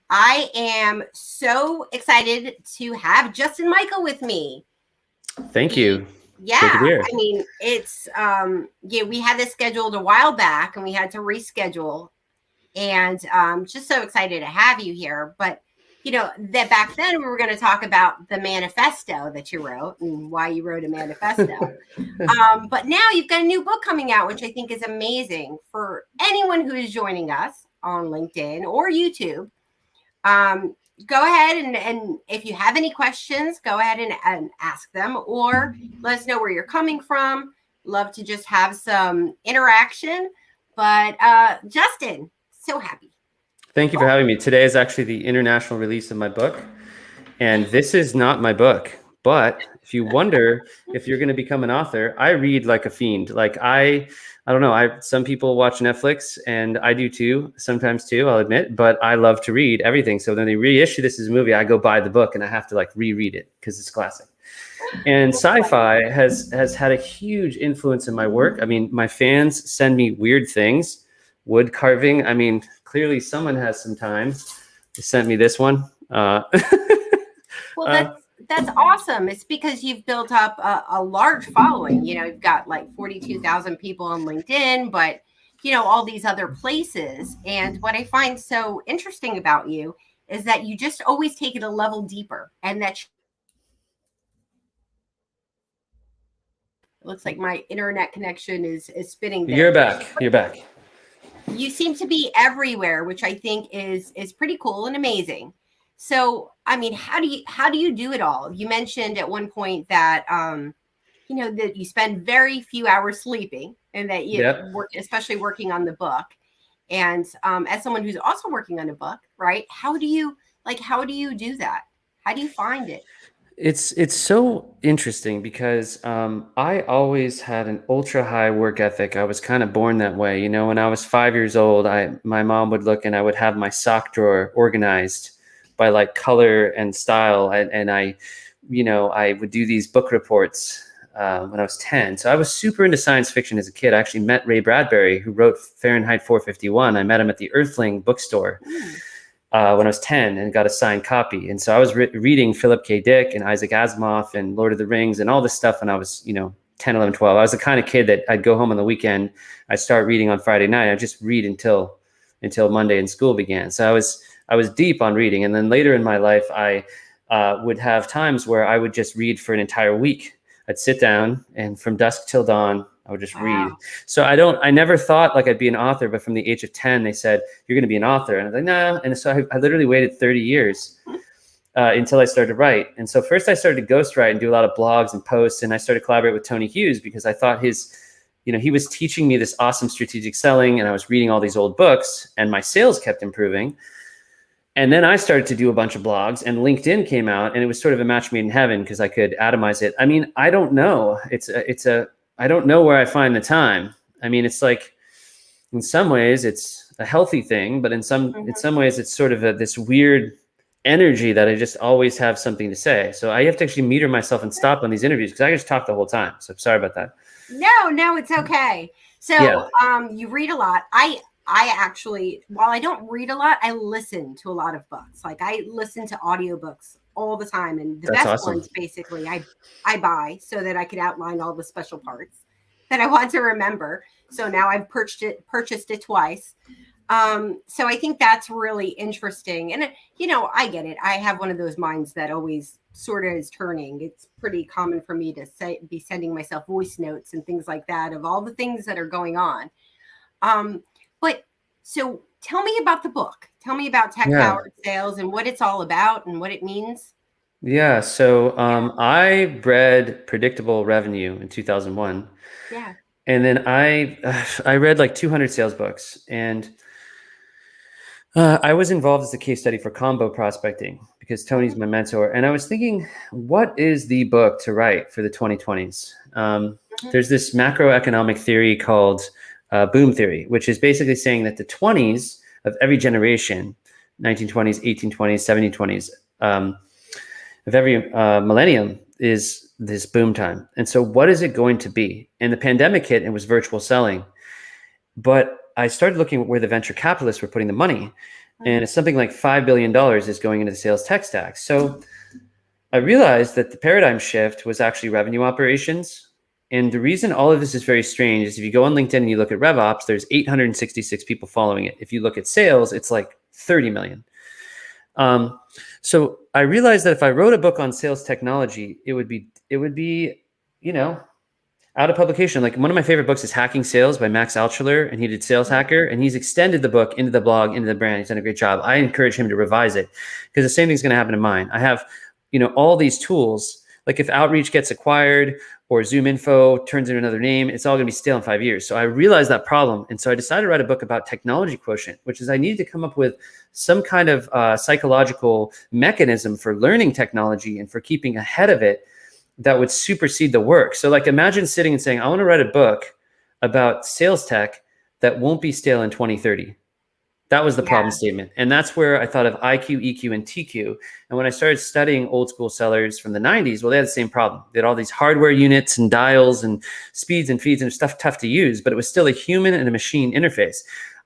I am so excited to have Justin Michael with me. Thank you. Yeah, Great to be here. I mean, it's we had this scheduled a while back and we had to reschedule, and just so excited to have you here. But that back then we were going to talk about the manifesto that you wrote and why you wrote a manifesto. But now you've got a new book coming out, which I think is amazing for anyone who is joining us on LinkedIn or YouTube. Go ahead and if you have any questions, go ahead and ask them, or let us know where you're coming from. Love to just have some interaction. But Justin, so happy. Thank you for having me. Today is actually the international release of my book. And this is not my book. But if you wonder if you're going to become an author, I read like a fiend. Like I don't know. Some people watch Netflix, and I do too, sometimes too, I'll admit. But I love to read everything. So when they reissue this as a movie, I go buy the book and I have to like reread it because it's classic. And sci-fi has had a huge influence in my work. I mean, my fans send me weird things, wood carving. I mean, clearly someone has some time. They sent me this one. Well, that's awesome. It's because you've built up a large following. You've got like 42,000 people on LinkedIn, but all these other places. And what I find so interesting about you is that you just always take it a level deeper, and that it looks like my internet connection is spinning there. You're back. You seem to be everywhere, which I think is pretty cool and amazing. So, I mean, how do you do it all? You mentioned at one point that that you spend very few hours sleeping, and that you work, especially working on the book. And as someone who's also working on a book, right? How do you do that? How do you find it? It's so interesting because I always had an ultra high work ethic. I was kind of born that way. When I was 5 years old, my mom would look and I would have my sock drawer organized by like color and style. And I would do these book reports when I was 10. So I was super into science fiction as a kid. I actually met Ray Bradbury, who wrote Fahrenheit 451. I met him at the Earthling bookstore when I was 10 and got a signed copy. And so I was reading Philip K. Dick and Isaac Asimov and Lord of the Rings and all this stuff when I was, 10, 11, 12. I was the kind of kid that I'd go home on the weekend. I'd start reading on Friday night. I'd just read until Monday and school began. So I was deep on reading. And then later in my life, I would have times where I would just read for an entire week. I'd sit down and from dusk till dawn, I would just read. So I never thought like I'd be an author, but from the age of 10, they said, you're going to be an author. And I was like, nah. And so I literally waited 30 years until I started to write. And so first I started to ghostwrite and do a lot of blogs and posts. And I started to collaborate with Tony Hughes because I thought he was teaching me this awesome strategic selling, and I was reading all these old books and my sales kept improving. And then I started to do a bunch of blogs, and LinkedIn came out, and it was sort of a match made in heaven because I could atomize it. I mean, I don't know. I don't know where I find the time. I mean, it's like, in some ways it's a healthy thing, but in some ways it's sort of this weird energy that I just always have something to say. So I have to actually meter myself and stop on these interviews because I just talk the whole time. So sorry about that. No, it's okay. So you read a lot. I actually, while I don't read a lot, I listen to a lot of books. Like I listen to audiobooks all the time. And the best ones, basically, I buy so that I can outline all the special parts that I want to remember. So now I've purchased it twice. So I think that's really interesting. And, I get it. I have one of those minds that always sort of is turning. It's pretty common for me to be sending myself voice notes and things like that of all the things that are going on. But so tell me about the book. Tell me about tech-powered sales and what it's all about and what it means. Yeah. So I read Predictable Revenue in 2001. Yeah. And then I read like 200 sales books, and I was involved as a case study for combo prospecting because Tony's my mentor. And I was thinking, what is the book to write for the 2020s? There's this macroeconomic theory called boom theory, which is basically saying that the 20s of every generation, 1920s, 1820s, 1720s, of every millennium is this boom time. And so what is it going to be? And the pandemic hit and it was virtual selling. But I started looking at where the venture capitalists were putting the money. and it's something like $5 billion is going into the sales tech stack. So I realized that the paradigm shift was actually revenue operations. And the reason all of this is very strange is if you go on LinkedIn and you look at RevOps, there's 866 people following it. If you look at sales, it's like 30 million. So I realized that if I wrote a book on sales technology, it would be, out of publication. Like one of my favorite books is Hacking Sales by Max Altshuler, and he did Sales Hacker, and he's extended the book into the blog, into the brand. He's done a great job. I encourage him to revise it because the same thing's going to happen to mine. I have, all these tools. Like if Outreach gets acquired or Zoom Info turns into another name, it's all going to be stale in 5 years. So I realized that problem. And so I decided to write a book about technology quotient, which is I needed to come up with some kind of psychological mechanism for learning technology and for keeping ahead of it that would supersede the work. So like imagine sitting and saying, I want to write a book about sales tech that won't be stale in 2030. That was the problem statement. And that's where I thought of IQ, EQ, and TQ. And when I started studying old school sellers from the 90s, well, they had the same problem. They had all these hardware units and dials and speeds and feeds and stuff tough to use, but it was still a human and a machine interface.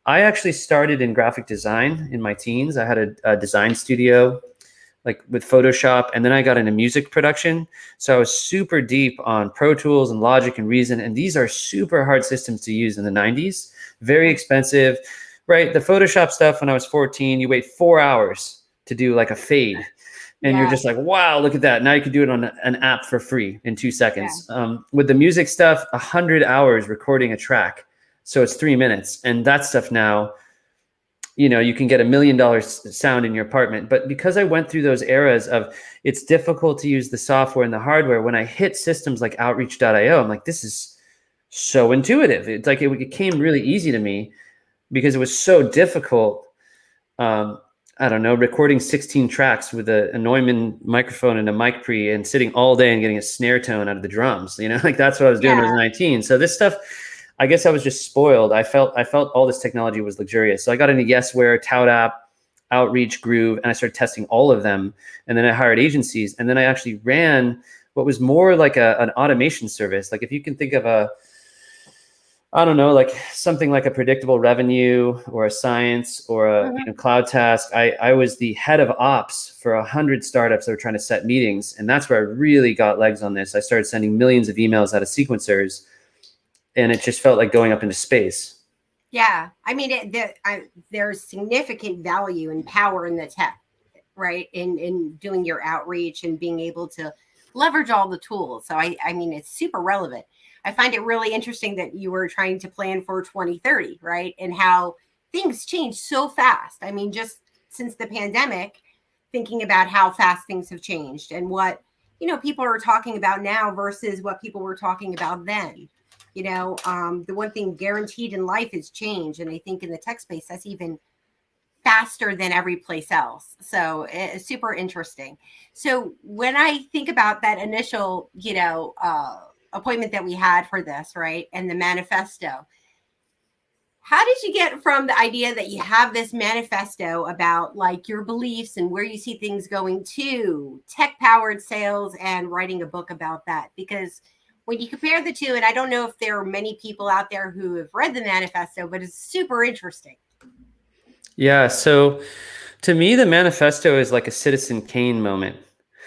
I actually started in graphic design in my teens. I had a design studio like with Photoshop, and then I got into music production. So I was super deep on Pro Tools and Logic and Reason. And these are super hard systems to use in the 90s, very expensive. Right, the Photoshop stuff when I was 14, you wait 4 hours to do like a fade. And you're just like, wow, look at that. Now you can do it on an app for free in 2 seconds. With the music stuff, 100 hours recording a track. So it's 3 minutes. And that stuff now, you can get $1 million sound in your apartment. But because I went through those eras of it's difficult to use the software and the hardware, when I hit systems like Outreach.io, I'm like, this is so intuitive. It's like it came really easy to me. Because it was so difficult, recording 16 tracks with a Neumann microphone and a mic pre and sitting all day and getting a snare tone out of the drums. Like that's what I was doing when I was 19. So this stuff, I guess I was just spoiled. I felt all this technology was luxurious. So I got into Yesware, ToutApp, Outreach, Groove, and I started testing all of them. And then I hired agencies. And then I actually ran what was more like an automation service. Like if you can think of like something like a predictable revenue or a science or a cloud task. I was the head of ops for 100 startups that were trying to set meetings. And that's where I really got legs on this. I started sending millions of emails out of sequencers, and it just felt like going up into space. Yeah. I mean, there's significant value and power in the tech, right? In doing your outreach and being able to leverage all the tools. So I mean, it's super relevant. I find it really interesting that you were trying to plan for 2030, right? And how things change so fast. I mean, just since the pandemic, thinking about how fast things have changed and what, people are talking about now versus what people were talking about then. The one thing guaranteed in life is change. And I think in the tech space, that's even faster than every place else. So it's super interesting. So when I think about that initial, appointment that we had for this, right? And the manifesto. How did you get from the idea that you have this manifesto about like your beliefs and where you see things going to tech-powered sales and writing a book about that? Because when you compare the two, and I don't know if there are many people out there who have read the manifesto, but it's super interesting. Yeah. So to me, the manifesto is like a Citizen Kane moment.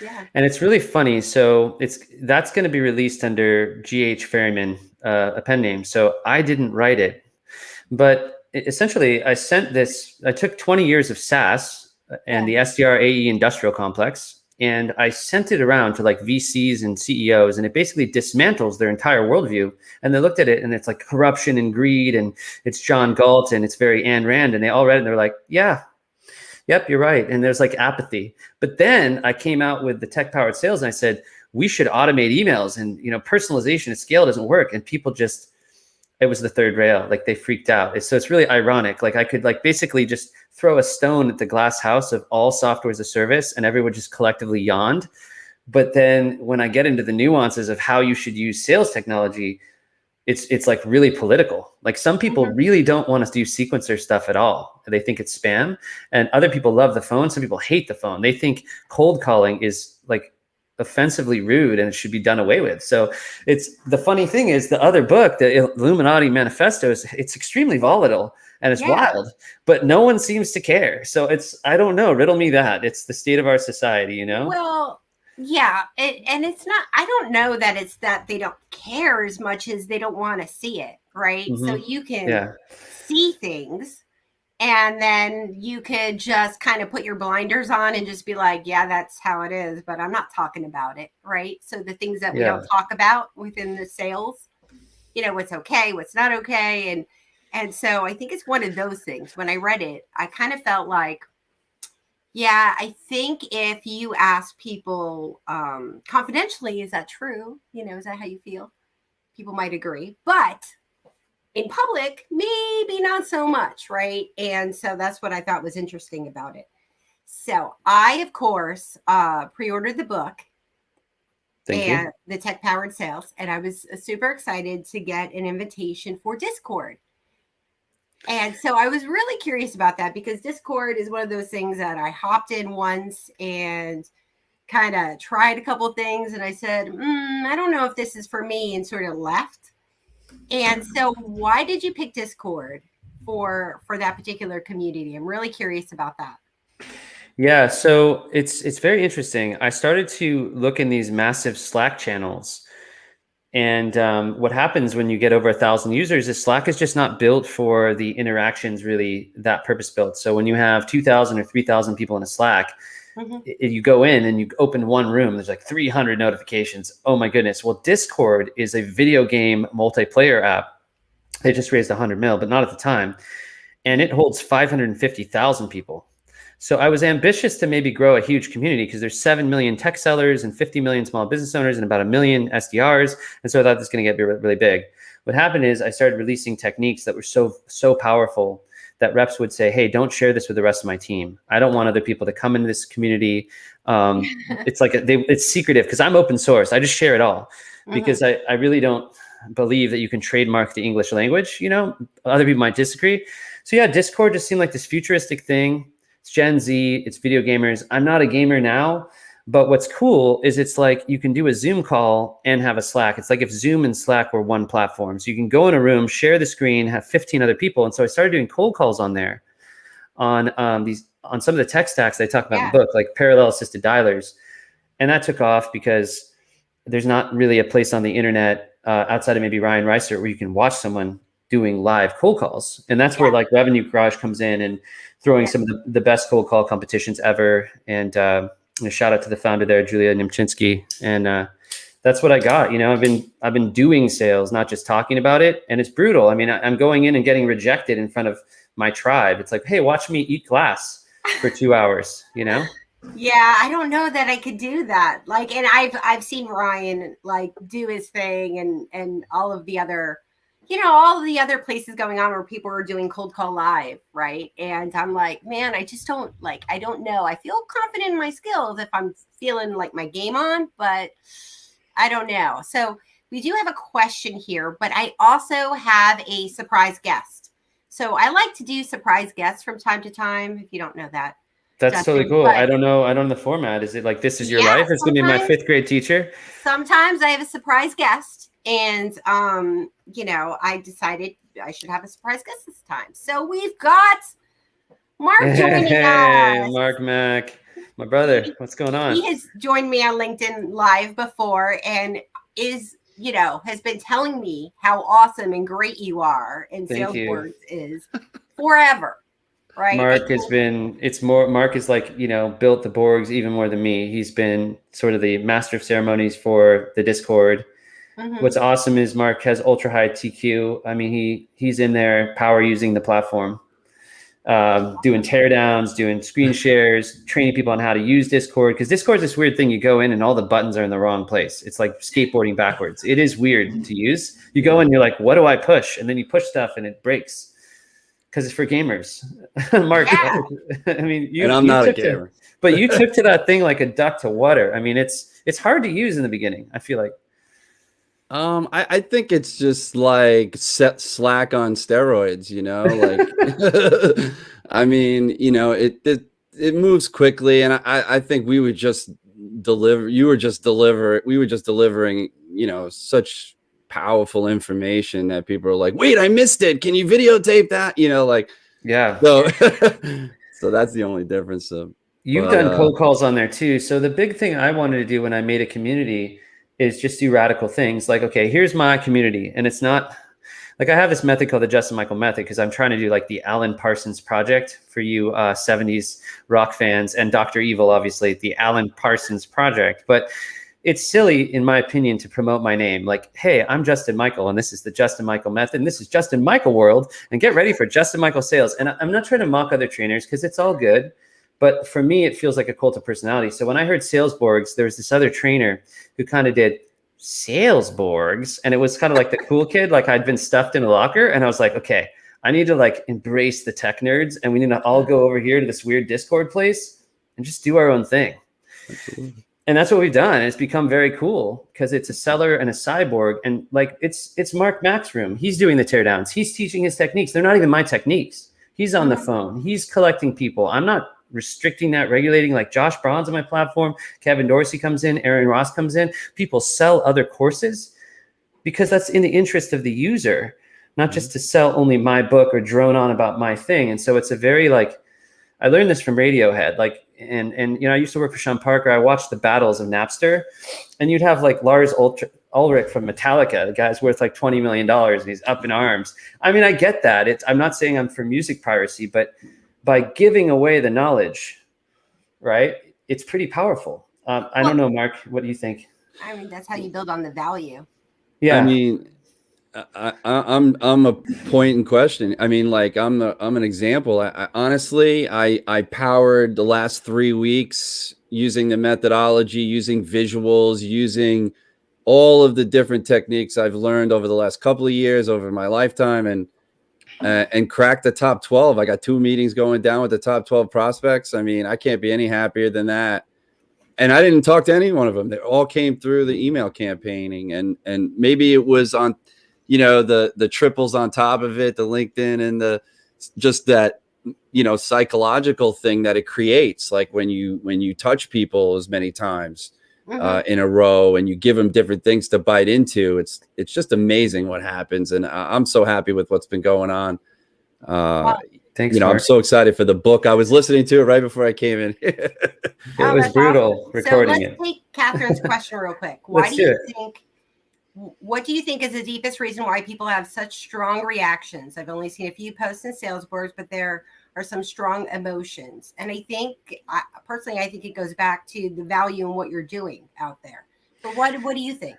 Yeah. And it's really funny. So that's going to be released under G.H. Ferryman, a pen name. So I didn't write it, but essentially I took 20 years of SaaS and the SDR AE industrial complex, and I sent it around to like VCs and CEOs, and it basically dismantles their entire worldview. And they looked at it and it's like corruption and greed, and it's John Galt and it's very Ayn Rand, and they all read it and they're like, yeah. Yep, you're right. And there's like apathy. But then I came out with the tech-powered sales and I said, we should automate emails, and personalization at scale doesn't work. And people it was the third rail. Like they freaked out. So it's really ironic. Like I could like basically just throw a stone at the glass house of all software as a service and everyone just collectively yawned. But then when I get into the nuances of how you should use sales technology, it's like really political. Like some people really don't want to do sequencer stuff at all. They think it's spam, and other people love the phone. Some people hate the phone. They think cold calling is like offensively rude and it should be done away with. So it's the funny thing is the other book, the Illuminati Manifesto, it's extremely volatile. and it's Yeah. wild, but no one seems to care. So I don't know, riddle me that. It's the state of our society, you know? Well, yeah, and it's not. I don't know that it's that they don't care as much as they don't want to see it, right? So you can Yeah. see things, and then you could just kind of put your blinders on and just be like, yeah, that's how it is, but I'm not talking about it, right? So the things that we don't talk about within the sales, what's okay, what's not okay, and so I think it's one of those things. When I read it, I kind of felt like, yeah, I think if you ask people confidentially, is that true? Is that how you feel? People might agree, but in public, maybe not so much, right? And so that's what I thought was interesting about it. So I, of course, pre-ordered the book Thank and you. the Tech Powered Sales, and I was super excited to get an invitation for Discord. And so I was really curious about that because Discord is one of those things that I hopped in once and kind of tried a couple things, and I said, I don't know if this is for me, and sort of left. And so why did you pick Discord for that particular community? I'm really curious about that. Yeah, so it's very interesting. I started to look in these massive Slack channels, and what happens when you get over 1,000 users is Slack is just not built for the interactions really that purpose built. So when you have 2,000 or 3,000 people in a Slack, you go in and you open one room, there's like 300 notifications. Oh my goodness. Well, Discord is a video game multiplayer app. They just raised 100 mil, but not at the time. And it holds 550,000 people. So I was ambitious to maybe grow a huge community because there's 7 million tech sellers and 50 million small business owners and about 1 million SDRs. And so I thought this was going to get really big. What happened is I started releasing techniques that were so powerful that reps would say, hey, don't share this with the rest of my team. I don't want other people to come into this community. It's like it's secretive because I'm open source. I just share it all because I really don't believe that you can trademark the English language. Other people might disagree. So yeah, Discord just seemed like this futuristic thing. It's Gen Z, it's video gamers. I'm not a gamer now, but what's cool is it's like you can do a Zoom call and have a Slack. It's like if Zoom and Slack were one platform. So you can go in a room, share the screen, have 15 other people. And so I started doing cold calls on there on some of the tech stacks they talk about in the book, like parallel assisted dialers. And that took off because there's not really a place on the internet outside of maybe Ryan Reiser where you can watch someone doing live cold calls. And that's where like Revenue Garage comes in and throwing some of the best cold call competitions ever. And shout out to the founder there, Julia Nimchinsky. And that's what I got. I've been doing sales, not just talking about it. And it's brutal. I mean, I'm going in and getting rejected in front of my tribe. It's like, hey, watch me eat glass for 2 hours, Yeah, I don't know that I could do that. Like, and I've seen Ryan like do his thing and all of the other, all of the other places going on where people are doing cold call live, right? And I'm like, man, I just don't I don't know. I feel confident in my skills if I'm feeling like my game on, but I don't know. So we do have a question here, but I also have a surprise guest. So I like to do surprise guests from time to time, if you don't know that. That's Justin, totally cool. but I don't know the format. Is it like this is your life? It's gonna be my 5th grade teacher. Sometimes I have a surprise guest, and I decided I should have a surprise guest this time. So we've got Mark joining us. Mark Mack, my brother. What's going on? He has joined me on LinkedIn Live before, and has been telling me how awesome and great you are, and Salesforce is forever. Right. Mark Mark is like, built the Borgs even more than me. He's been sort of the master of ceremonies for the Discord. What's awesome is Mark has ultra high TQ. I mean, he's in there power using the platform, doing teardowns, doing screen shares, training people on how to use Discord. Because Discord is this weird thing. You go in and all the buttons are in the wrong place. It's like skateboarding backwards. It is weird to use. You go in, you're like, what do I push? And then you push stuff and it breaks. Because it's for gamers. Mark, I mean, I'm not a gamer. But you took to that thing like a duck to water. I mean, it's hard to use in the beginning, I feel like. I think it's just like Slack on steroids, like, I mean, it moves quickly. And I think we were just delivering, such powerful information that people are like, wait, I missed it. Can you videotape that? You know, like, Yeah. so, so that's the only difference. You've done cold calls on there too. So the big thing I wanted to do when I made a community is just do radical things. Like, okay, here's my community. And it's not like, I have this method called the Justin Michael method, because I'm trying to do like the Alan Parsons project for you 70s rock fans, and Dr. Evil, obviously, the Alan Parsons project. But it's silly, in my opinion, to promote my name. Like, hey, I'm Justin Michael, and this is the Justin Michael method, and this is Justin Michael world, and get ready for Justin Michael sales. And I'm not trying to mock other trainers, because it's all good. But for me, it feels like a cult of personality. So when I heard Salesborgs, there was this other trainer who kind of did Salesborgs, and it was kind of like the cool kid, like I'd been stuffed in a locker. And I was like, okay, I need to like embrace the tech nerds, and we need to all go over here to this weird Discord place and just do our own thing. Absolutely. And that's what we've done. It's become very cool, because it's a seller and a cyborg. And like, it's Mark Mack's room. He's doing the teardowns. He's teaching his techniques. They're not even my techniques. He's on the phone. He's collecting people. I'm not restricting that, regulating. Like Josh Braun's on my platform. Kevin Dorsey comes in. Aaron Ross comes in. People sell other courses because that's in the interest of the user, not just to sell only my book or drone on about my thing. And so it's a very like, I learned this from Radiohead. Like, and you know, I used to work for Sean Parker. I watched the battles of Napster, and you'd have like Lars Ulrich from Metallica. The guy's worth like $20 million, and he's up in arms. I mean, I get that. I'm not saying I'm for music piracy, but by giving away the knowledge, right, it's pretty powerful. I don't know, Mark, what do you think? I mean, that's how you build on the value. Yeah. I mean, I'm a point in question. I mean, like I'm an example. I honestly, I powered the last 3 weeks using the methodology, using visuals, using all of the different techniques I've learned over the last couple of years, over my lifetime, and cracked the top 12. I got 2 meetings going down with the top 12 prospects. I mean, I can't be any happier than that. And I didn't talk to any one of them. They all came through the email campaigning, and maybe it was on, you know, the triples on top of it, the LinkedIn, and the just that, you know, psychological thing that it creates. Like when you touch people as many times in a row, and you give them different things to bite into, it's just amazing what happens. And I'm so happy with what's been going on. Thanks, you know, Mark. I'm so excited for the book. I was listening to it right before I came in. It was brutal recording it. So let's take Catherine's question real quick. What do you think is the deepest reason why people have such strong reactions? I've only seen a few posts in Salesborgs, but there are some strong emotions. And I think, personally, I think it goes back to the value in what you're doing out there. But what do you think?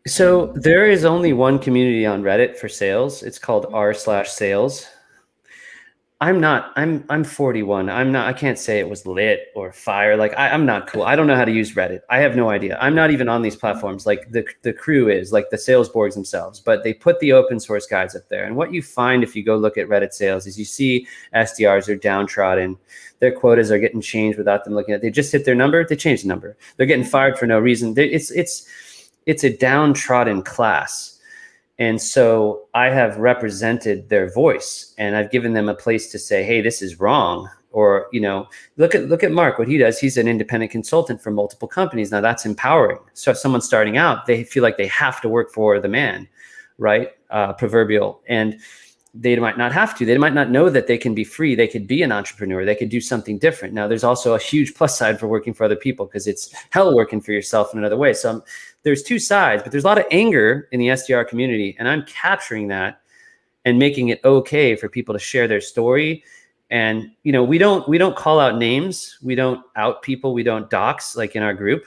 So there is only one community on Reddit for sales. It's called r/sales. I'm 41. I can't say it was lit or fire. Like I'm not cool. I don't know how to use Reddit. I have no idea. I'm not even on these platforms. Like the crew is, like the Salesborgs themselves, but they put the open source guides up there. And what you find if you go look at Reddit sales is you see SDRs are downtrodden. Their quotas are getting changed without them looking at it. They just hit their number. They change the number. They're getting fired for no reason. It's a downtrodden class. And so I have represented their voice, and I've given them a place to say, hey, this is wrong. Or, you know, look at Mark, what he does. He's an independent consultant for multiple companies. Now that's empowering. So if someone's starting out, they feel like they have to work for the man, right? Proverbial. And they might not have to. They might not know that they can be free. They could be an entrepreneur. They could do something different. Now, there's also a huge plus side for working for other people, because it's hell working for yourself in another way. So there's two sides, but there's a lot of anger in the SDR community, and I'm capturing that and making it okay for people to share their story. And, you know, we don't call out names. We don't out people. We don't dox like in our group.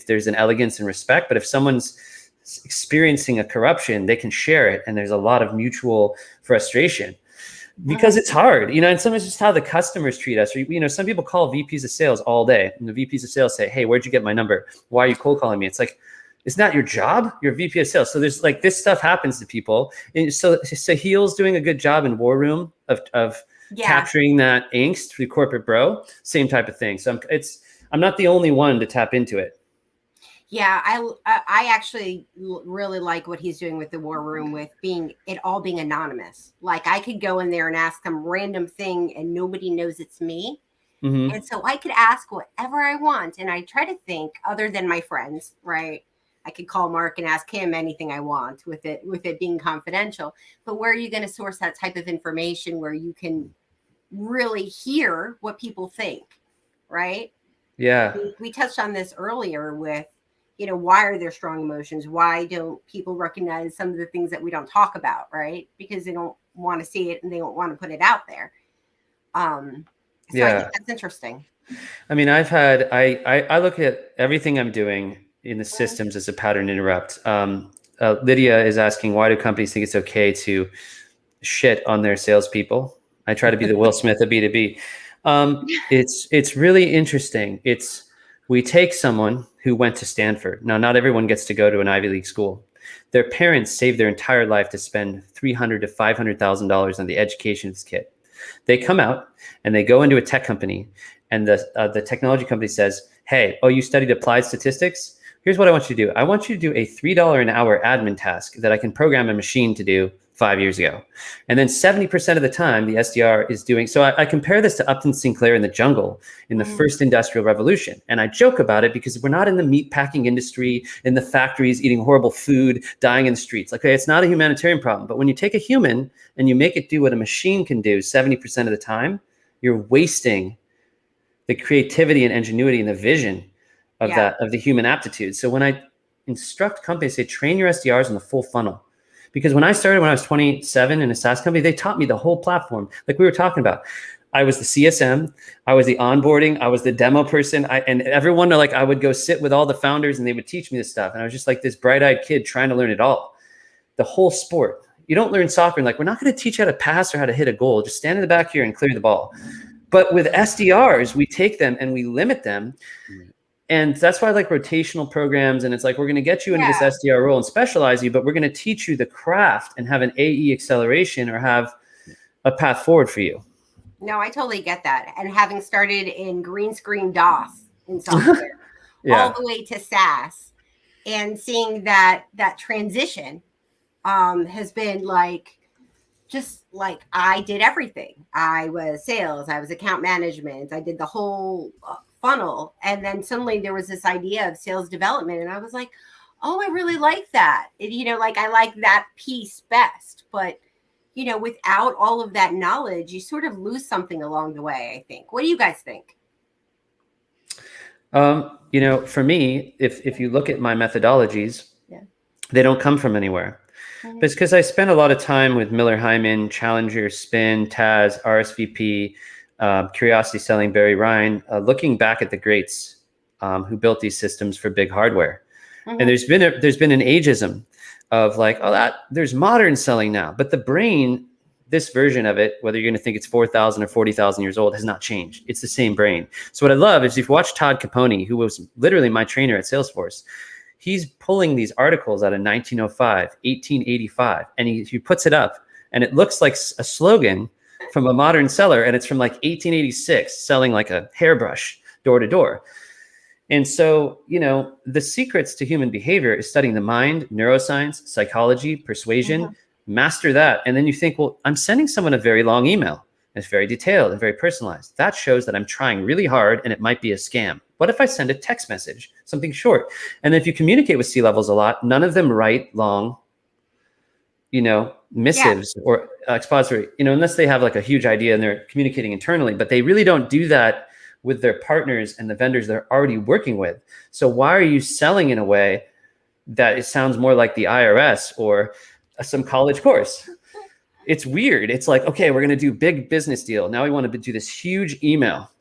There's an elegance and respect, but if someone's experiencing a corruption, they can share it. And there's a lot of mutual frustration because it's hard, you know, and sometimes it's just how the customers treat us. Or, you know, some people call VPs of sales all day, and the VPs of sales say, hey, where'd you get my number? Why are you cold calling me? It's like, it's not your job. You're a VP of sales. So there's like, this stuff happens to people. And so Sahil's doing a good job in War Room of capturing that angst through corporate bro, same type of thing. So I'm not the only one to tap into it. Yeah, I actually really like what he's doing with the War Room, with it all being anonymous. Like I could go in there and ask some random thing and nobody knows it's me. And so I could ask whatever I want. And I try to think, other than my friends, right? I could call Mark and ask him anything I want with it being confidential. But where are you going to source that type of information where you can really hear what people think, right? Yeah. We touched on this earlier with, why are there strong emotions? Why don't people recognize some of the things that we don't talk about, right? Because they don't want to see it and they don't want to put it out there. So I think that's interesting. I mean, I look at everything I'm doing in the systems as a pattern interrupt. Lydia is asking, why do companies think it's okay to shit on their salespeople? I try to be the Will Smith of B2B. It's really interesting. We take someone who went to Stanford. Now, not everyone gets to go to an Ivy League school. Their parents saved their entire life to spend $300,000 to $500,000 on the education of this kid. They come out and they go into a tech company, and the technology company says, hey, you studied applied statistics? Here's what I want you to do. I want you to do a $3 an hour admin task that I can program a machine to do 5 years ago. And then 70% of the time the SDR is doing. So I compare this to Upton Sinclair in the jungle in the first industrial revolution. And I joke about it because we're not in the meat packing industry, in the factories, eating horrible food, dying in the streets. Okay, it's not a humanitarian problem. But when you take a human and you make it do what a machine can do 70% of the time, you're wasting the creativity and ingenuity and the vision of of the human aptitude. So when I instruct companies, say, train your SDRs in the full funnel. Because when I started, when I was 27 in a SaaS company, they taught me the whole platform. Like we were talking about, I was the CSM, I was the onboarding, I was the demo person. And everyone, like, I would go sit with all the founders and they would teach me this stuff. And I was just like this bright-eyed kid trying to learn it all. The whole sport. You don't learn soccer and like, we're not going to teach you how to pass or how to hit a goal. Just stand in the back here and clear the ball. But with SDRs, we take them and we limit them. And that's why I like rotational programs. And it's like, we're going to get you into this SDR role and specialize you, but we're going to teach you the craft and have an AE acceleration or have a path forward for you. No, I totally get that. And having started in green screen DOS in software, all the way to SaaS, and seeing that transition has been like, just like I did everything. I was sales, I was account management, I did the whole funnel. And then suddenly there was this idea of sales development. And I was like, oh, I really like that. Like I like that piece best. But, without all of that knowledge, you sort of lose something along the way, I think. What do you guys think? For me, if you look at my methodologies, they don't come from anywhere. But it's because I spent a lot of time with Miller Hyman, Challenger, Spin, Taz, RSVP, Curiosity Selling, Barry Ryan, looking back at the greats who built these systems for big hardware. And there's been an ageism of like, there's modern selling now, but the brain, this version of it, whether you're going to think it's 4,000 or 40,000 years old, has not changed. It's the same brain. So what I love is if you watch Todd Capone, who was literally my trainer at Salesforce, he's pulling these articles out of 1905, 1885, and he puts it up and it looks like a slogan from a modern seller, and it's from like 1886, selling like a hairbrush door to door. And so, the secrets to human behavior is studying the mind, neuroscience, psychology, persuasion, master that. And then you think, well, I'm sending someone a very long email. It's very detailed and very personalized. That shows that I'm trying really hard and it might be a scam. What if I send a text message, something short? And if you communicate with C-levels a lot, none of them write long, missives or expository, unless they have like a huge idea and they're communicating internally, but they really don't do that with their partners and the vendors they're already working with. So why are you selling in a way that it sounds more like the IRS or some college course? It's weird. It's like, okay, we're going to do big business deal. Now we want to do this huge email.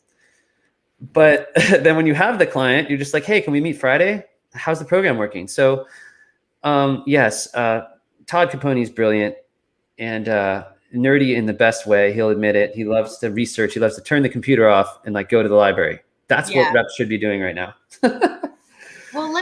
But then when you have the client, you're just like, hey, can we meet Friday? How's the program working? So yes, Todd Capone is brilliant and nerdy in the best way. He'll admit it. He loves to research. He loves to turn the computer off and like go to the library. That's what reps should be doing right now. Well,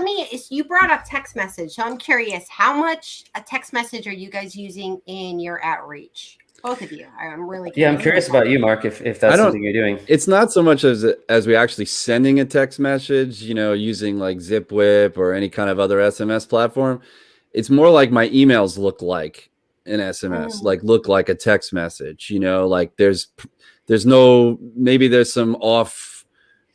you brought up text message. So I'm curious, how much a text message are you guys using in your outreach? Both of you. I'm really curious. Yeah, I'm curious about you, Mark, if that's something you're doing. It's not so much as we actually sending a text message, using like ZipWhip or any kind of other SMS platform. It's more like my emails look like an SMS, look like a text message, like there's maybe there's some off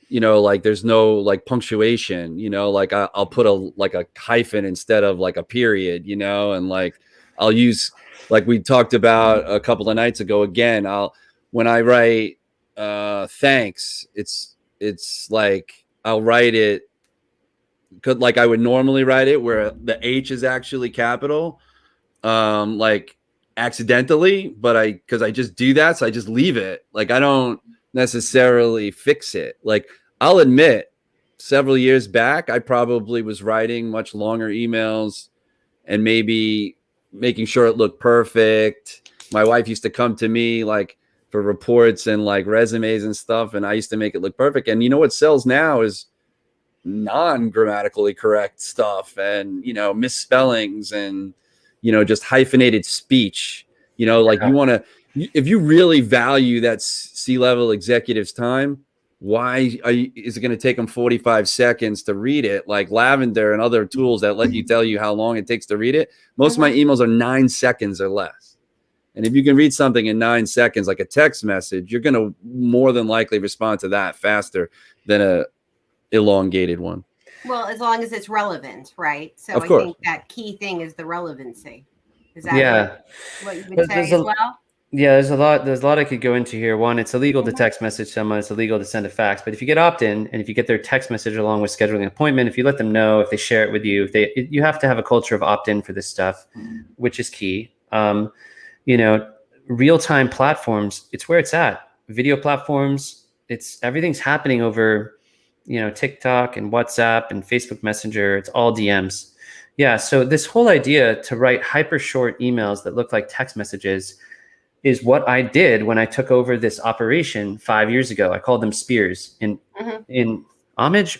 you know, like there's no like punctuation, you know, like I'll put a hyphen instead of like a period, you know, and like I'll use, like we talked about a couple of nights ago, again, when I write thanks, it's like I'll write it like I would normally write it, where the H is actually capital, like accidentally, but because I just do that, so I just leave it. Like I don't necessarily fix it. Like I'll admit, several years back, I probably was writing much longer emails and maybe making sure it looked perfect. My wife used to come to me like for reports and like resumes and stuff, and I used to make it look perfect. And you know what sells now is non-grammatically correct stuff, and you know, misspellings, and you know, just hyphenated speech. You know, like you want to, if you really value that C-level executive's time, why is it going to take them 45 seconds to read it? Like Lavender and other tools that let you tell you how long it takes to read it. Most of my emails are 9 seconds or less. And if you can read something in 9 seconds, like a text message, you're going to more than likely respond to that faster than a elongated one. Well, as long as it's relevant, right? So of course. I think that key thing is the relevancy. Is that what you would say as well? Yeah, there's a lot I could go into here. One, it's illegal to text message someone. It's illegal to send a fax. But if you get opt-in, and if you get their text message along with scheduling an appointment, if you let them know, if they share it with you, you have to have a culture of opt-in for this stuff, which is key. You know, real-time platforms, it's where it's at. Video platforms, everything's happening over, you know, TikTok and WhatsApp and Facebook Messenger. It's all DMs. Yeah. So this whole idea to write hyper short emails that look like text messages is what I did when I took over this operation 5 years ago. I called them spears in homage,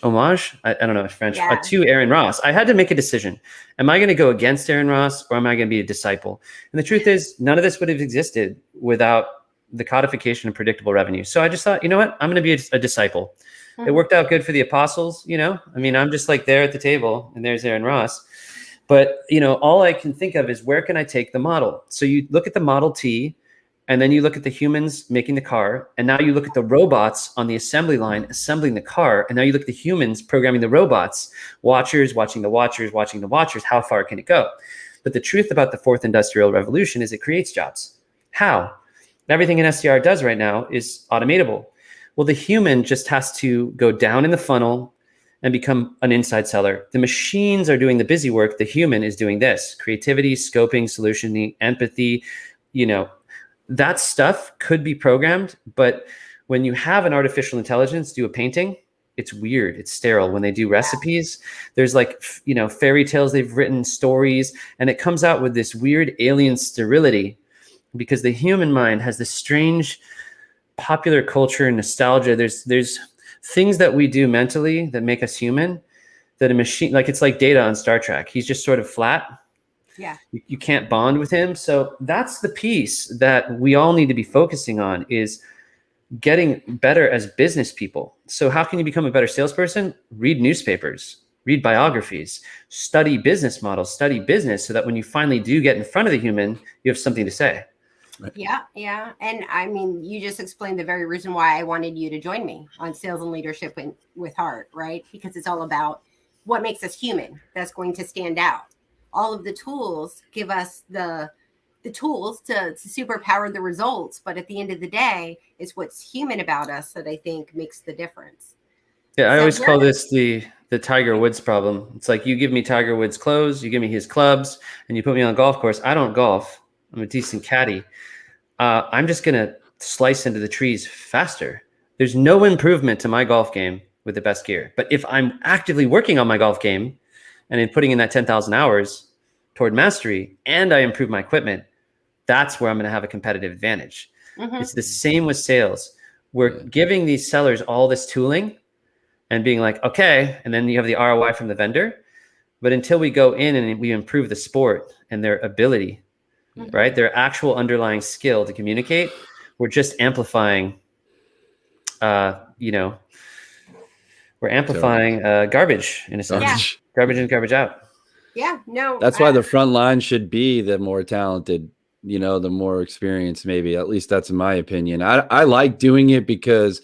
I don't know French, to Aaron Ross. I had to make a decision. Am I going to go against Aaron Ross, or am I going to be a disciple? And the truth is, none of this would have existed without the codification of predictable revenue. So I just thought, you know what? I'm going to be a disciple. It worked out good for the apostles, you know? I mean, I'm just like there at the table, and there's Aaron Ross. But, you know, all I can think of is, where can I take the model? So you look at the Model T, and then you look at the humans making the car, and now you look at the robots on the assembly line assembling the car, and now you look at the humans programming the robots, watchers watching the watchers, watching the watchers. How far can it go? But the truth about the fourth industrial revolution is it creates jobs. How? Everything an SDR does right now is automatable. Well, the human just has to go down in the funnel and become an inside seller. The machines are doing the busy work. The human is doing this: creativity, scoping, solutioning, empathy. You know, that stuff could be programmed, but when you have an artificial intelligence do a painting, it's weird. It's sterile. When they do recipes, there's like, you know, fairy tales they've written, stories, and it comes out with this weird alien sterility, because the human mind has this strange popular culture and nostalgia. There's things that we do mentally that make us human that a machine, like it's like Data on Star Trek. He's just sort of flat. Yeah. You can't bond with him. So that's the piece that we all need to be focusing on, is getting better as business people. So how can you become a better salesperson? Read newspapers, read biographies, study business models, study business, so that when you finally do get in front of the human, you have something to say. Right. Yeah. And I mean, you just explained the very reason why I wanted you to join me on Sales and Leadership with Heart, right? Because it's all about what makes us human. That's going to stand out. All of the tools give us the tools to superpower the results. But at the end of the day, it's what's human about us that I think makes the difference. Yeah, I always call this the Tiger Woods problem. It's like, you give me Tiger Woods clothes, you give me his clubs, and you put me on a golf course. I don't golf. I'm a decent caddy. I'm just going to slice into the trees faster. There's no improvement to my golf game with the best gear. But if I'm actively working on my golf game and in putting in that 10,000 hours toward mastery, and I improve my equipment, that's where I'm going to have a competitive advantage. It's the same with sales. We're giving these sellers all this tooling and being like, okay, and then you have the ROI from the vendor. But until we go in and we improve the sport and their ability, right, their actual underlying skill to communicate, we're just amplifying, we're amplifying garbage in a sense. Yeah. Garbage in, garbage out. Yeah, no. That's why the front line should be the more talented, you know, the more experienced, maybe. At least that's in my opinion. I like doing it because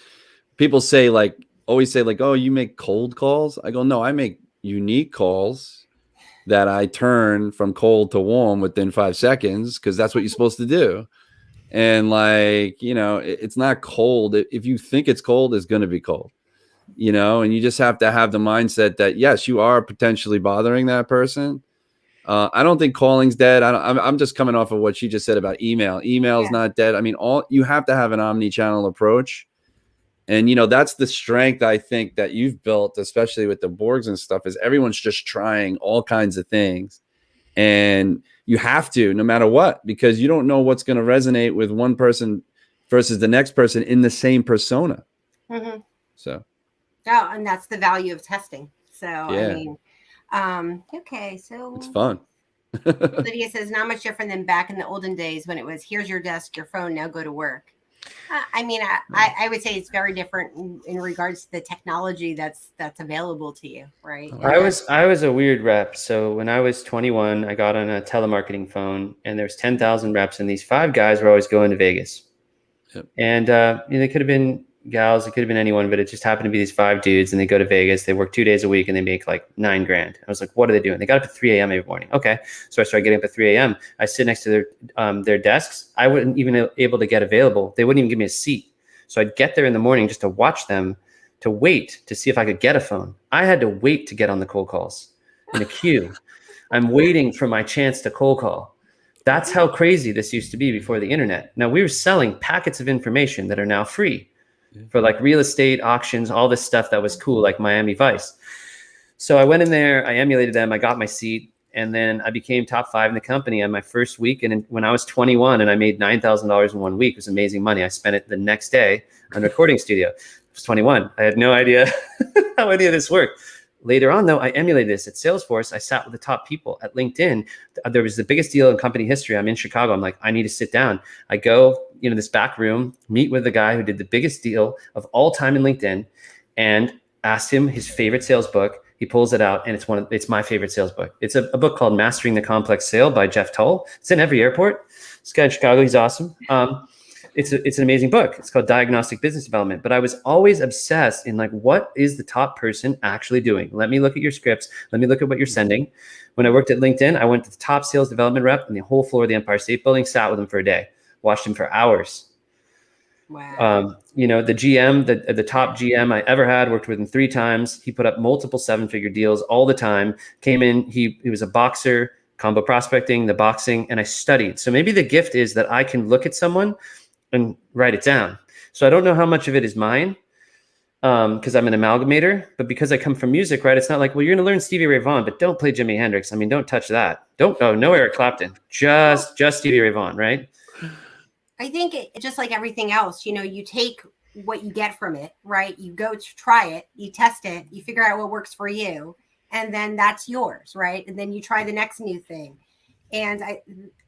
people say, like, always say like, oh, you make cold calls. I go, no, I make unique calls that I turn from cold to warm within 5 seconds, because that's what you're supposed to do. And like, it's not cold. If you think it's cold, it's going to be cold, and you just have to have the mindset that, yes, you are potentially bothering that person. I don't think calling's dead. I'm just coming off of what she just said about email. Email's not dead. I mean, you have to have an omni-channel approach. And, that's the strength, I think, that you've built, especially with the Borgs and stuff, is everyone's just trying all kinds of things. And you have to, no matter what, because you don't know what's going to resonate with one person versus the next person in the same persona. Mm-hmm. So. Oh, and that's the value of testing. So, yeah. I mean, okay. So it's fun. Lydia says, not much different than back in the olden days when it was, here's your desk, your phone, now go to work. I mean, I would say it's very different in regards to the technology that's available to you, right? I was a weird rep. So when I was 21, I got on a telemarketing phone, and there's 10,000 reps, and these 5 guys were always going to Vegas. Yep. And they could have been gals, it could have been anyone, but it just happened to be these 5 dudes, and they go to Vegas. They work 2 days a week, and they make like $9,000. I was like, what are they doing? They got up at 3 a.m. every morning. Okay, so I started getting up at 3 a.m. I sit next to their desks. I wouldn't even able to get available. They wouldn't even give me a seat. So I'd get there in the morning just to watch them, to wait to see if I could get a phone. I had to wait to get on the cold calls in a queue. I'm waiting for my chance to cold call. That's how crazy this used to be before the internet. Now, we were selling packets of information that are now free for like real estate, auctions, all this stuff that was cool, like Miami Vice. So I went in there, I emulated them, I got my seat, and then I became top 5 in the company on my first week. And when I was 21 and I made $9,000 in 1 week, it was amazing money. I spent it the next day on a recording studio. I was 21. I had no idea how any of this worked. Later on, though, I emulated this at Salesforce. I sat with the top people at LinkedIn. There was the biggest deal in company history. I'm in Chicago. I'm like, I need to sit down. I go, this back room, meet with the guy who did the biggest deal of all time in LinkedIn, and asked him his favorite sales book. He pulls it out, and it's my favorite sales book. It's a book called Mastering the Complex Sale by Jeff Tull. It's in every airport. This guy in Chicago, he's awesome. It's an amazing book. It's called Diagnostic Business Development. But I was always obsessed in like, what is the top person actually doing? Let me look at your scripts. Let me look at what you're sending. When I worked at LinkedIn, I went to the top sales development rep in the whole floor of the Empire State Building, sat with him for a day, watched him for hours. Wow. The GM, the top GM I ever had, worked with him 3 times. He put up multiple 7-figure deals all the time. Came in, he was a boxer, combo prospecting, the boxing, and I studied. So maybe the gift is that I can look at someone and write it down. So I don't know how much of it is mine, because I'm an amalgamator, but because I come from music, right? It's not like, well, you're going to learn Stevie Ray Vaughan, but don't play Jimi Hendrix. I mean, don't touch that. No Eric Clapton, just Stevie Ray Vaughan, right? I think just like everything else, you take what you get from it, right? You go to try it, you test it, you figure out what works for you, and then that's yours, right? And then you try the next new thing. And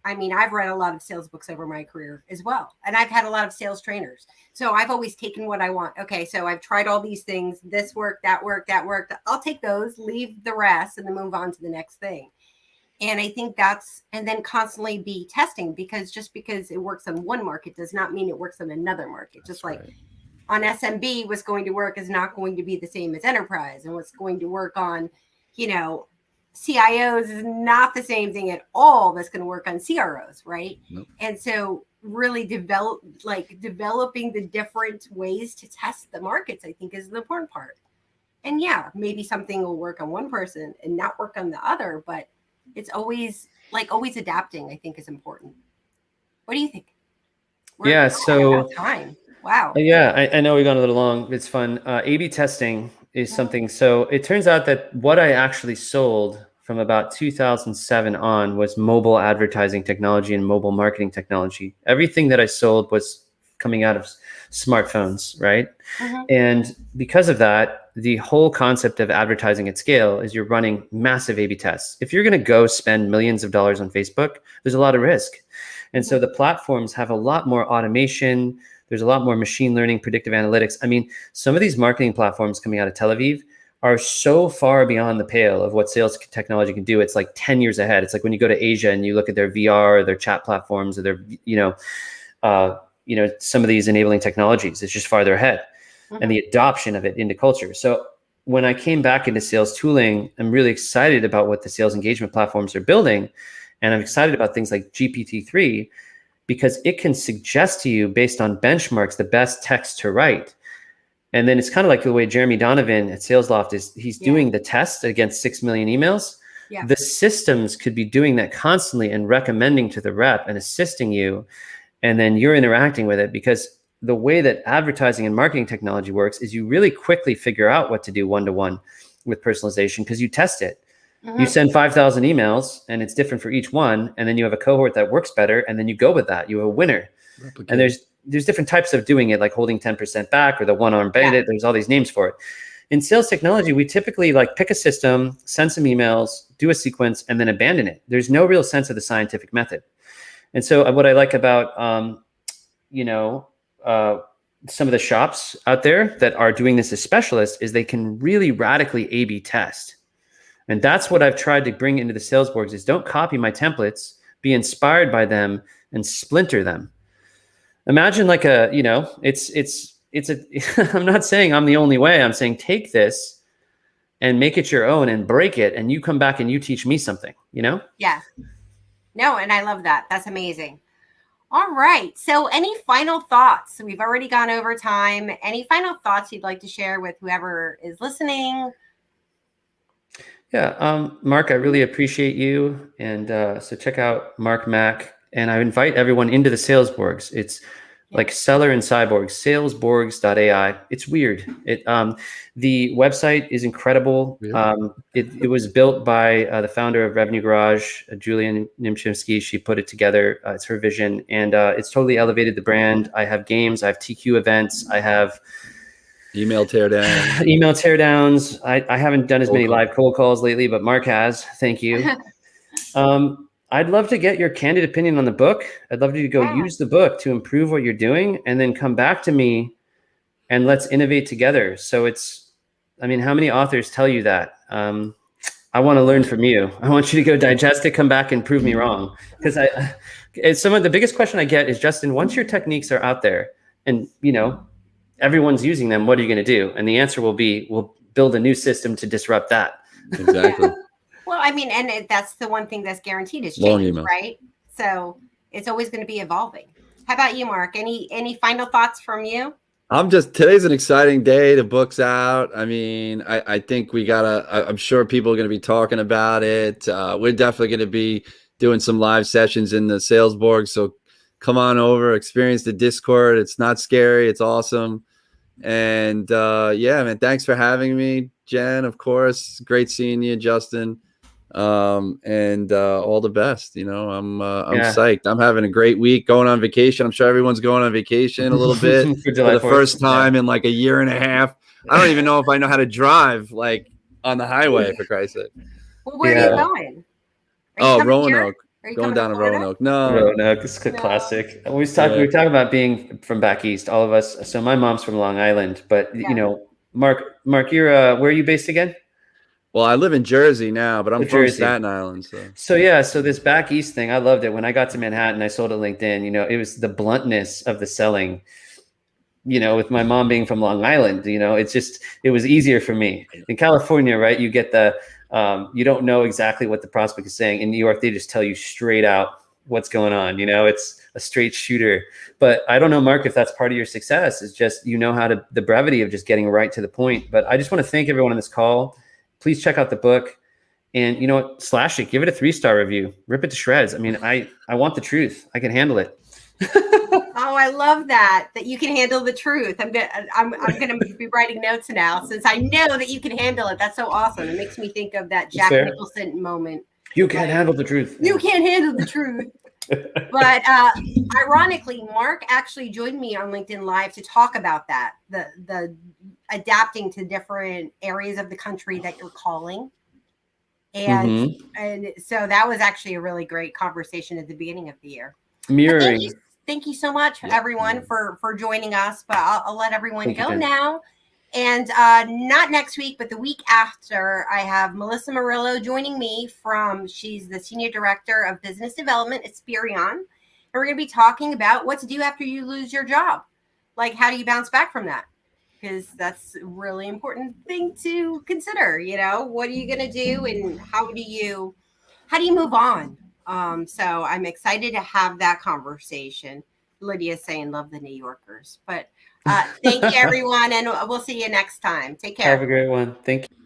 I mean, I've read a lot of sales books over my career as well. And I've had a lot of sales trainers. So I've always taken what I want. Okay, so I've tried all these things. This worked, that worked, that worked. I'll take those, leave the rest, and then move on to the next thing. And I think and then constantly be testing, because just because it works on one market does not mean it works on another market. Just like on SMB, what's going to work is not going to be the same as enterprise. And what's going to work on, CIOs is not the same thing at all that's going to work on CROs, right? Nope. And so really developing the different ways to test the markets, I think, is the important part. And yeah, maybe something will work on one person and not work on the other, but it's always adapting, I think, is important. What do you think? Yeah, so time. Wow. Yeah, I know we've gone a little long. It's fun. A/B testing is something. So it turns out that what I actually sold from about 2007 on was mobile advertising technology and mobile marketing technology. Everything that I sold was coming out of smartphones, right? Mm-hmm. And because of that, the whole concept of advertising at scale is you're running massive A/B tests. If you're going to go spend millions of dollars on Facebook, there's a lot of risk. And so the platforms have a lot more automation. There's a lot more machine learning, predictive analytics. I mean, some of these marketing platforms coming out of Tel Aviv are so far beyond the pale of what sales technology can do. It's like 10 years ahead. It's like when you go to Asia and you look at their VR or their chat platforms or their, some of these enabling technologies, it's just farther ahead. and the adoption of it into culture. So when I came back into sales tooling, I'm really excited about what the sales engagement platforms are building. And I'm excited about things like GPT-3 because it can suggest to you based on benchmarks the best text to write. And then it's kind of like the way Jeremy Donovan at SalesLoft he's doing the test against 6 million emails. Yeah. The systems could be doing that constantly and recommending to the rep and assisting you. And then you're interacting with it, because the way that advertising and marketing technology works is you really quickly figure out what to do one-to-one with personalization because you test it. You send 5,000 emails and it's different for each one. And then you have a cohort that works better. And then you go with that. You have a winner. Replicate. And there's different types of doing it, like holding 10% back or the one-arm bandit. There's all these names for it. In sales technology, we typically like pick a system, send some emails, do a sequence, and then abandon it. There's no real sense of the scientific method. And so what I like about, some of the shops out there that are doing this as specialists is they can really radically A/B test. And that's what I've tried to bring into the sales boards is don't copy my templates, be inspired by them and splinter them. Imagine like I'm not saying I'm the only way. I'm saying take this and make it your own and break it. And you come back and you teach me something, Yeah. No, and I love that. That's amazing. All right. So any final thoughts? We've already gone over time. Any final thoughts you'd like to share with whoever is listening? Yeah. Mark, I really appreciate you. And so check out Mark Mack. And I invite everyone into the sales borgs. It's like Seller and Cyborg, salesborgs.ai. It's weird. The website is incredible. It was built by the founder of Revenue Garage, Julia Nimchimsky. She put it together. It's her vision, and it's totally elevated the brand. I have games. I have TQ events. I have email teardowns. Email teardowns. I haven't done as many live cold calls lately, but Mark has. Thank you. I'd love to get your candid opinion on the book. I'd love you to go use the book to improve what you're doing and then come back to me and let's innovate together. So how many authors tell you that? I want to learn from you. I want you to go digest it, come back and prove me wrong. Because some of the biggest question I get is, Justin, once your techniques are out there and, everyone's using them, what are you going to do? And the answer will be, we'll build a new system to disrupt that. Exactly. Well, and that's the one thing that's guaranteed is change, right? So it's always going to be evolving. How about you, Mark? Any final thoughts from you? Today's an exciting day. The book's out. I think I'm sure people are going to be talking about it. We're definitely going to be doing some live sessions in the Sales Borg. So come on over, experience the Discord. It's not scary. It's awesome. And man, thanks for having me, Jen, of course. Great seeing you, Justin. And all the best. I'm psyched. I'm having a great week, going on vacation. I'm sure everyone's going on vacation a little bit for the first time in like a year and a half. I don't even know if I know how to drive like on the highway, for Christ's sake. Well, where are you going? Roanoke. Going down to Roanoke. No, Roanoke is a classic. We were talking about being from back east, all of us. So my mom's from Long Island, but Mark, you're where are you based again? Well, I live in Jersey now, but I'm from Staten Island. So this back east thing, I loved it. When I got to Manhattan, I sold at LinkedIn. It was the bluntness of the selling. With my mom being from Long Island, it was easier for me. In California, right? You get you don't know exactly what the prospect is saying. In New York, they just tell you straight out what's going on. It's a straight shooter. But I don't know, Mark, if that's part of your success. Is just the brevity of just getting right to the point. But I just want to thank everyone on this call. Please check out the book and slash it, give it a 3-star review, rip it to shreds. I want the truth. I can handle it. Oh, I love that you can handle the truth. I'm gonna be writing notes now since I know that you can handle it. That's so awesome. It makes me think of that Jack Nicholson moment. You can't handle the truth. You can't handle the truth. But ironically, Mark actually joined me on LinkedIn Live to talk about that, the adapting to different areas of the country that you're calling. And so that was actually a really great conversation at the beginning of the year. Mirroring. Thank you so much, everyone, for joining us. But I'll let everyone go now. And not next week, but the week after, I have Melissa Murillo joining me she's the Senior Director of Business Development at Spirion. And we're going to be talking about what to do after you lose your job. Like, how do you bounce back from that? because that's a really important thing to consider. You know, what are you going to do, and how do you move on? So I'm excited to have that conversation. Lydia's saying love the New Yorkers, but thank you everyone, and we'll see you next time. Take care. Have a great one. Thank you.